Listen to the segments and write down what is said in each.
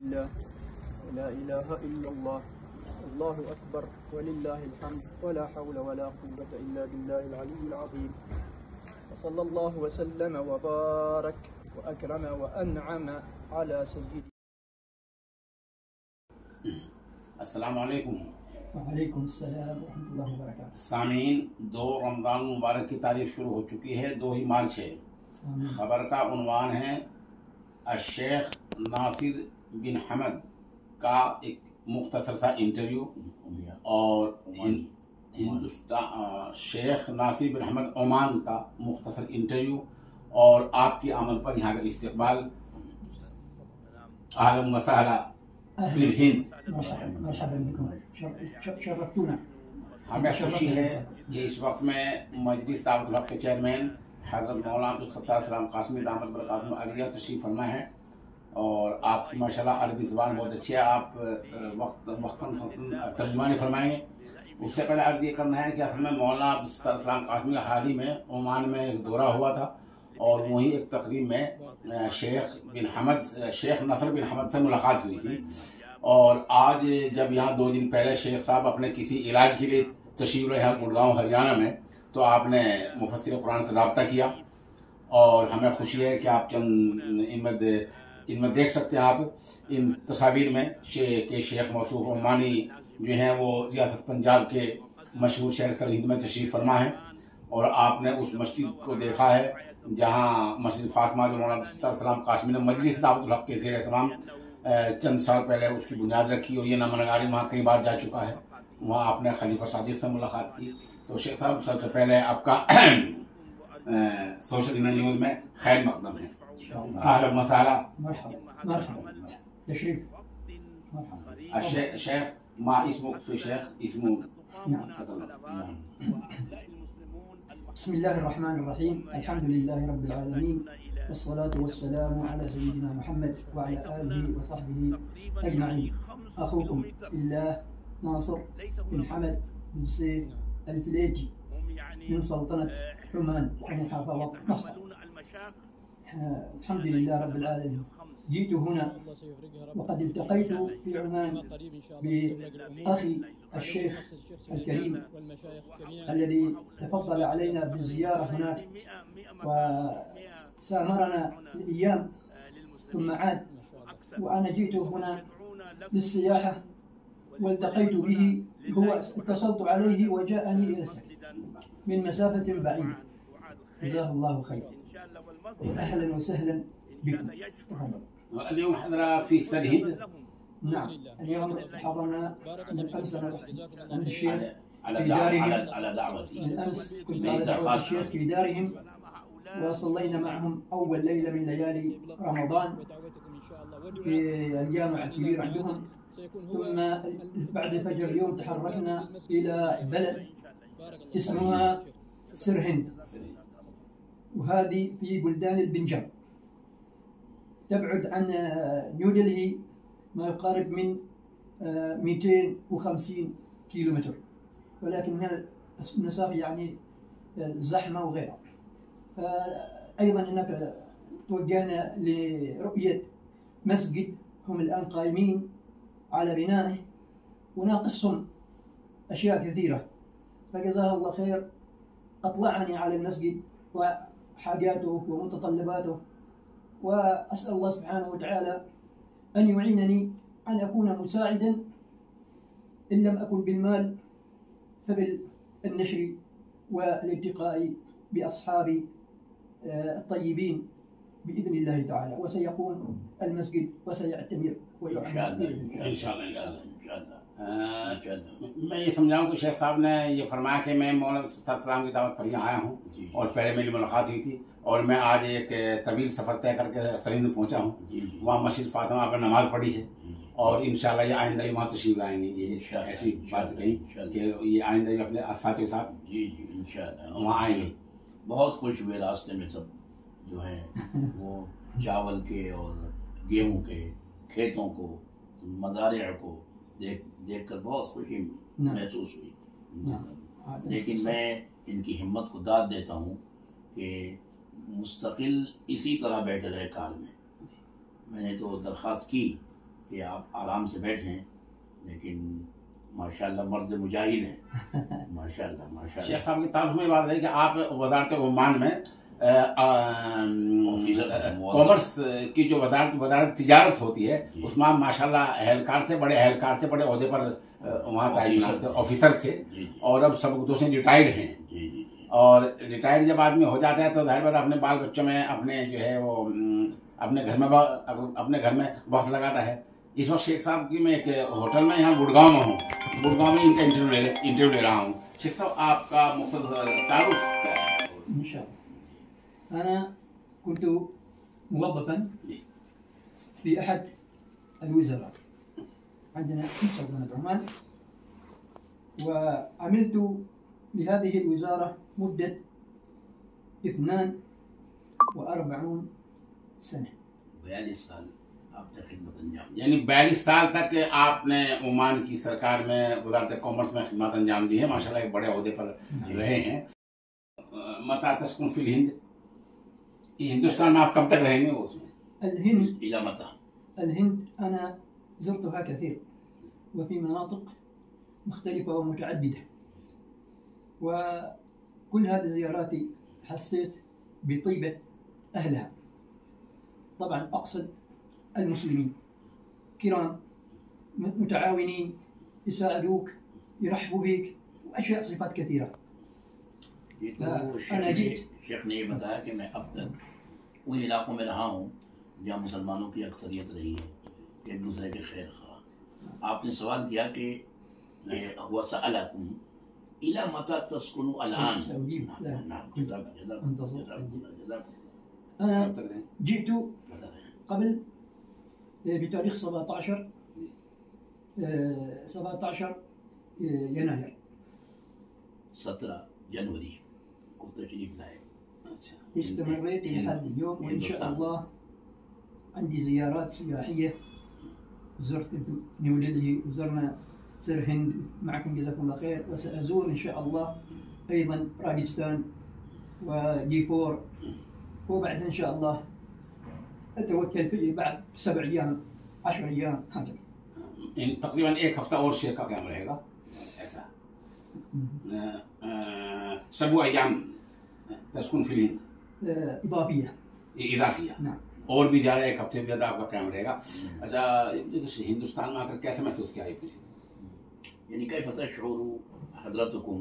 لا إله إلا الله الله أكبر ولله الحمد ولا حول ولا قوة إلا بالله العلي العظيم وصلى الله وسلم وبارك وأكرم وأنعم على سيدنا. अस्सलाम वालेकुम। वालेकुम अस्सलाम रहमतुल्लाहि व बरकातहू। सामीन, 2 रमज़ान मुबारक की तारीख शुरू हो चुकी है, 2 ही मार्च है। खबर का उन्वान है शेख नासिर बिन हमद का एक मुख्तसर सा इंटरव्यू और शेख नासिर बिन हमद ओमान का मुख्तसर इंटरव्यू और आपकी आमद पर यहाँ का इस्तकबाल। अहलन व सहला फिल हिंद। शर्रफ्तूना। हमें खुशी है कि इस वक्त में मजलिस दावतुल हक़ के चेयरमैन हज़रत मौलाना अब्दुल सत्तार सलाम कासमी दामत बरकातुहू आलिया तशरीफ़ फरमा है और आपकी माशाल्लाह अरबी ज़ुबान बहुत अच्छी है। आप वक्तन तर्जुमानी फरमाएंगे। उससे पहले अर्ज़ ये करना है कि असल में मौलाना अब्दुल सत्तार सलाम कासमी हाल ही में ओमान में एक दौरा हुआ था और वहीं एक तकरीब में शेख नसर बिन हमद से मुलाकात हुई थी। और आज जब यहाँ 2 दिन पहले शेख साहब अपने किसी इलाज के लिए तशरीफ़ रहे हैं गुड़गांव हरियाणा में, तो आपने मुफस्सिर कुरान से रब्ता किया और हमें खुशी है कि आप चंद इनमें देख सकते हैं आप इन तस्वीर में कि शेख मौसूफ ओमानी जो हैं वो रियासत पंजाब के मशहूर शहर सरहिंद में तशरीफ़ फरमा है और आपने उस मस्जिद को देखा है जहाँ मस्जिद फातिमा जो मौलाना सत्तार सलाम कासमी ने मजलिस दावतुल हक़ के ज़ेर एहतमाम चंद साल पहले उसकी बुनियाद रखी और ये नमनगारी वहाँ कई बार जा चुका है। वहाँ आपने खलीफा साजिद से मुलाकात की। तो शेख साहब, सबसे पहले आपका सोशल न्यूज़ में खैर मकदम है। अहलन व सहला। शेख मा इसमुक फी शेख इसमु। बिस्मिल्लाहिर्रहमानिर्रहीम अल्हम्दुलिल्लाहि रब्बिल आलमीन वस्सलातु वस्सलामु अला सय्यिदिना मुहम्मद व अला आलिहि व सहबिहि अजमईन। अखूकुम फिल्लाह नासिर बिन हमद बिन सैफ अल-फलेजी من سلطنة عمان ومحافظة مسقط. الحمد لله رب العالمين. جئت هنا وقد التقيت في عمان بأخي الشيخ الكريم الذي تفضل علينا بالزيارة هناك وسامرنا الأيام ثم عاد، وأنا جئت هنا للسياحة والتقيت به. هو اتصلت عليه وجاءني إلى السكن من مسافة بعيدة. جزاه الله خير. أهلا وسهلا بكم. اليوم حضر في سرهند؟ نعم، اليوم حضرنا من أمس عند الشيخ في دارهم. على دعوتي. من أمس كنت على دعوة الشيخ في دارهم وصلينا معهم أول ليلة من ليالي رمضان في الجامع الكبير عندهم، ثم بعد الفجر اليوم تحركنا إلى بلد اسمها سرهند، وهذه في بلدان البنجاب، تبعد عن نيودلهي ما يقارب من 250 كيلومتر، ولكنها المسافة يعني زحمة وغيرها. فأيضا هناك توجهنا لرؤية مسجد هم الآن قائمين على بنائه وناقصهم أشياء كثيرة، فجزاه الله خير أطلعني على المسجد وحاجاته ومتطلباته، وأسأل الله سبحانه وتعالى أن يعينني أن أكون مساعدا إن لم أكن بالمال فبالنشر والالتقاء بأصحاب الطيبين بإذن الله تعالى، وسيقوم المسجد وسيعتمر ويعمر إن شاء الله। मैं ये समझाऊं कि शेख साहब ने ये फरमाया कि मैं मौलाना सत्तार सलाम की दावत पर यहाँ आया हूँ और पहले मेरी मुलाकात हुई थी और मैं आज एक तवील सफ़र तय करके सरहिंद पहुँचा हूँ। वहाँ मस्जिद फातिमा पर नमाज़ पढ़ी है और इंशाल्लाह ये आइंदा भी वहाँ तशरीफ़ लाएंगे। ये ऐसी बात कही कि ये आइंदा भी अपने साथियों के साथ इंशाल्लाह वहाँ आएंगे। बहुत खुश हुए रास्ते में सब जो हैं वो चावल के और गेहूँ के खेतों को मज़ारिया को देखकर बहुत खुशी महसूस हुई। लेकिन मैं इनकी हिम्मत को दाद देता हूँ कि मुस्तकिल इसी तरह बैठे रहे काल में। मैंने तो दरख्वास्त की कि आप आराम से बैठें, लेकिन माशाल्लाह मर्द मुजाहिद हैं। माशाल्लाह माशाल्लाह। शेख साहब की तारीफ में बात है कि आप वजारत ओमान में कॉमर्स की जो वजारत तिजारत होती है उसमें आप माशाल्लाह अहलकार थे, बड़े अहलकार थे, बड़े ओहदे पर वहाँ तैनात थे, ऑफिसर थे, और अब सब दोस्त रिटायर्ड हैं। और रिटायर्ड जब आदमी हो जाता है तो जाहिर बात अपने बाल बच्चों में अपने जो है वो अपने घर में वक्त लगाता है। इस वक्त शेख साहब की मैं एक होटल में यहाँ गुड़गांव में हूँ, गुड़गांव में इनका इंटरव्यू ले रहा हूँ। शेख साहब आपका मुख्तसर तारुफ क्या है? इंशाअल्लाह। أنا كنت موظفا في أحد الوزراء عندنا في سلطنة عمان، وعملت لهذه الوزارة مدة 42 سنة. 42 साल आपने खिदमत अंजाम दी। यानी 42 साल तक आपने ओमान की सरकार में वजारत कॉमर्स में खिदमत अंजाम दी है। माशाल्लाह एक बड़े ओहदे पर रहे हैं। मता तस्कुन फिल हिंद, हिंदुस्तान में आप कब तक रहेंगे? उसमें الهند इला मता। الهند أنا زرتها كثير وفي مناطق مختلفة ومتعددة، وكل هذه زياراتي حسيت بطيبة أهلها. طبعا أقصد المسلمين كرام متعاونين، يساعدوك، يرحبوا بك، وأشياء صفات كثيرة. أنا جيت शेख ने ये बताया कि मैं अब तक उन इलाकों में रहा हूँ जहाँ मुसलमानों की अक्सरियत रही है, एक दूसरे के खैर खा। आपने सवाल किया कि वसअलकुम इला मता तस्कुनु अलआन। أنا جئت قبل بتاريخ 17 يناير 17 जनवरी को तशरीफ लाए। استمريت لحد اليوم، وإن شاء الله عندي زيارات سياحية. زرت نيودلهي وزرنا سرهند معكم جزاكم الله خير، وسأزور إن شاء الله أيضا راجستان ودي فور، وبعدها إن شاء الله أتوكل في بعد 7 أيام 10 أيام هكذا. तकरीबन एक हफ्ता और शेख का काम रहेगा ऐसा। सब अयाम तस्कुन फिल हिंद إضافية इजाफिया, نعم. और भी ज़्यादा एक हफ्ते ज़्यादा आपका काम रहेगा। अच्छा, हिंदुस्तान में आकर कैसे महसूस किया? यानी कैफ तशऊरु हज़रतकुम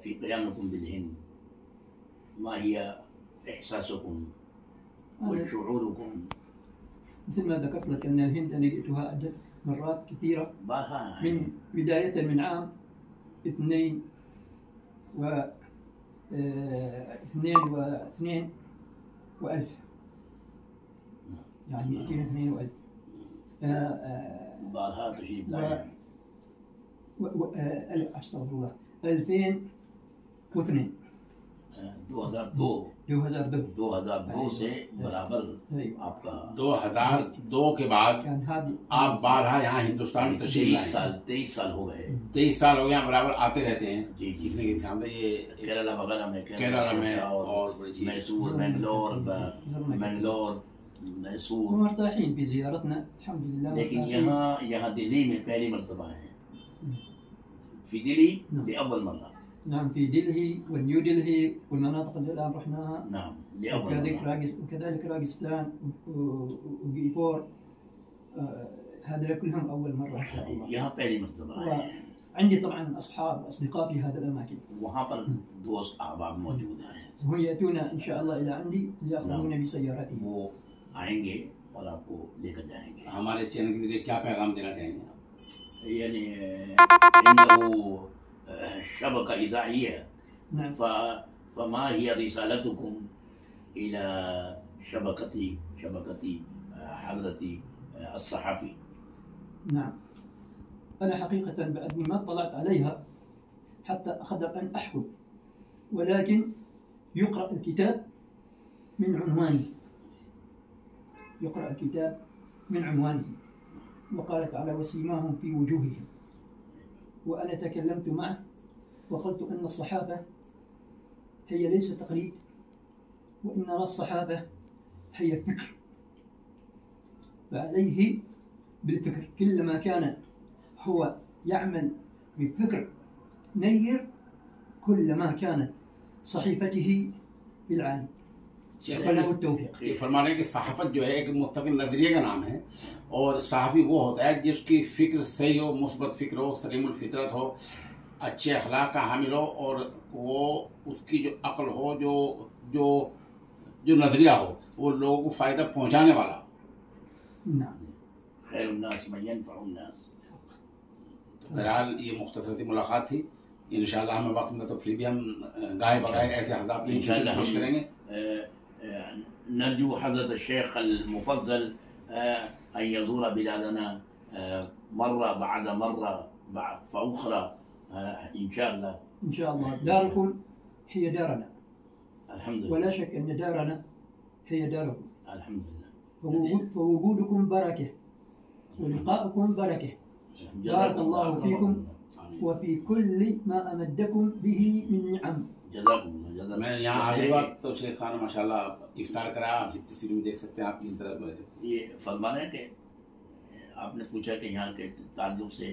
फी क़ियामकुम बिल हिंद, मा हिया इहसासुकुम व शुऊरुकुम? مثل ما ذكرت لك أن الهند أنا جئتها عدة مرات كثيرة، من بداية من عام 22 وألف، يعني 202 وألف. بارها تشريف لاي أستغفر الله 2002 2002 से बराबर आपका 2002 के बाद आप 12 यहाँ हिंदुस्तान में तशरीफ लाए। 23 साल हो गए। 23 साल हो गए, बराबर आते रहते हैं। जी जी। इसने के सामने ये केरला वगैरह में, केरला में और मैसूर, बेंगलोर, मैसूर, ومرتاحين في زيارتنا الحمد لله. लेकिन यहाँ दिल्ली में पहली मर्तबा है। في दिल्ली لأول مرة. نعم، في دلهي ونيو دلهي والمناطق اللي الآن رحناها. نعم لأول مرة. وكذلك راجستان وجيفور، هذول كلهم أول مرة إن شاء الله. यहाँ पहली मर्तबा है। عندي طبعا أصحاب أصدقاء في هذه الأماكن. वहाँ पर दोस्त अहबाब मौजूद हैं। هم يأتون إن شاء الله إلى عندي ليأخذون بسيارتي. वो आएंगे और आपको लेकर जाएंगे। हमारे चैनल के लिए क्या पैगाम देना चाहेंगे? यानी इन्नहु शबका इज़ाइया, फमा हिया रिसालतुकुम इला शबकती हज़रती الصحفي. نعم، أنا حقيقة بعدني ما اطلعت عليها حتى أقدر أن أحكم، ولكن يقرأ الكتاب من عنوانه، يقرأ الكتاب من عنوانه، وقال تعالى وسيماهم في وجوههم. وأنا تكلمت معه وقلت أن الصحابة هي ليس تقليد، وإنما الصحابة هي فكر، فعليه بالفكر، كلما كان هو يعمل بفكر نير كلما كانت صحيفته بالعالي. له التوفيق. ये फरमा रहे हैं कि सहाफत जो है एक मुस्तकिल नजरिए का नाम है और सहाफी वो होता है जिसकी फिक्र सही हो, मुस्बत फिक्र हो, सलीमुल फितरत हो, अच्छे अखलाक का हामिल हो और वो उसकी जो अक्ल हो, जो जो जो नजरिया हो वो लोगों को फायदा पहुंचाने वाला। बहरहाल ये मुख्तसर सी मुलाकात थी। इंशाअल्लाह हमें वक्त में तो फिर भी हम गाय बगाए ऐसे हज़रात इंशाअल्लाह पेश करेंगे। नरजू हज़रत शेख अल-मुफज़्ज़ल अन यज़ूर बिलादना मर्रा बअद मर्रा फउखरा इंशाअल्लाह। इंशाअल्लाह दारकुम हिय दारना। अल्हम्दुलिल्लाह। ولا شك أن دارنا هي داركم. अल्हम्दुलिल्लाह। فوجودكم بركة ولقاؤكم بركة. بارك الله فيكم وفي كل ما أمدكم به من نعم. मैं यहाँ आगे बात तो शेख खान माशाल्लाह इफ्तार कराया, आप जिस तस्वीर में देख सकते हैं। आप इस तरह ये फरमा रहे हैं कि आपने पूछा कि यहाँ के ताल्लुक से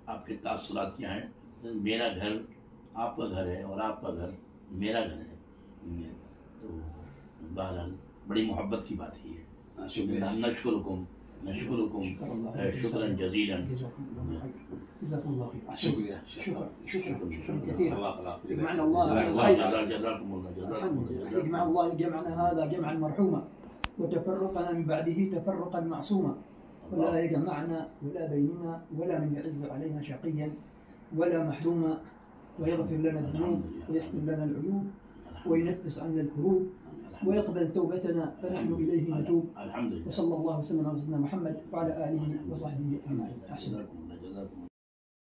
आपके तासुरात क्या हैं। मेरा घर आपका घर है और आपका घर मेरा घर है, तो बहरहाल बड़ी मोहब्बत की बात ही है। शुक्रिया। नशकुरुकुम शुक्रन जज़ीलन। جزاكم الله خير. शुक्रिया। شكرا كثيرا. अल्लाह يجمعنا الله على الخير. جزاكم الله الحمد لله. يجمع الله جمعنا هذا جمعا مرحوما وتفرقنا من بعده تفرقا معصوما، ولا يجمعنا ولا بيننا ولا من يعز علينا شقيا ولا محروما، ويغفر لنا الذنوب ويستر لنا العيوب وينفس عنا الكروب ويقبل توبتنا فنحن إليه نتوب. وصلى الله وسلم على سيدنا محمد وعلى آله وصحبه أجمعين. أحسن.